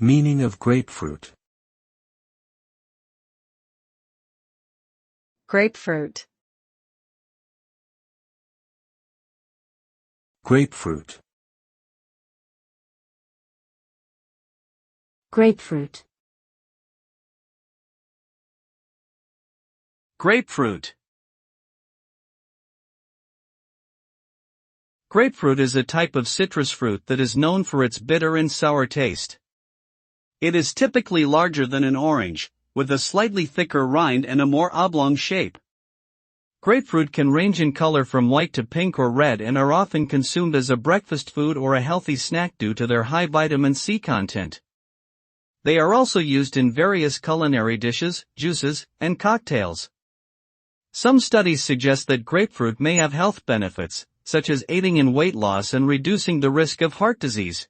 Meaning of grapefruit. Grapefruit. Grapefruit. Grapefruit. Grapefruit. Grapefruit is a type of citrus fruit that is known for its bitter and sour taste. It is typically larger than an orange, with a slightly thicker rind and a more oblong shape. Grapefruit can range in color from white to pink or red and are often consumed as a breakfast food or a healthy snack due to their high vitamin C content. They are also used in various culinary dishes, juices, and cocktails. Some studies suggest that grapefruit may have health benefits, such as aiding in weight loss and reducing the risk of heart disease.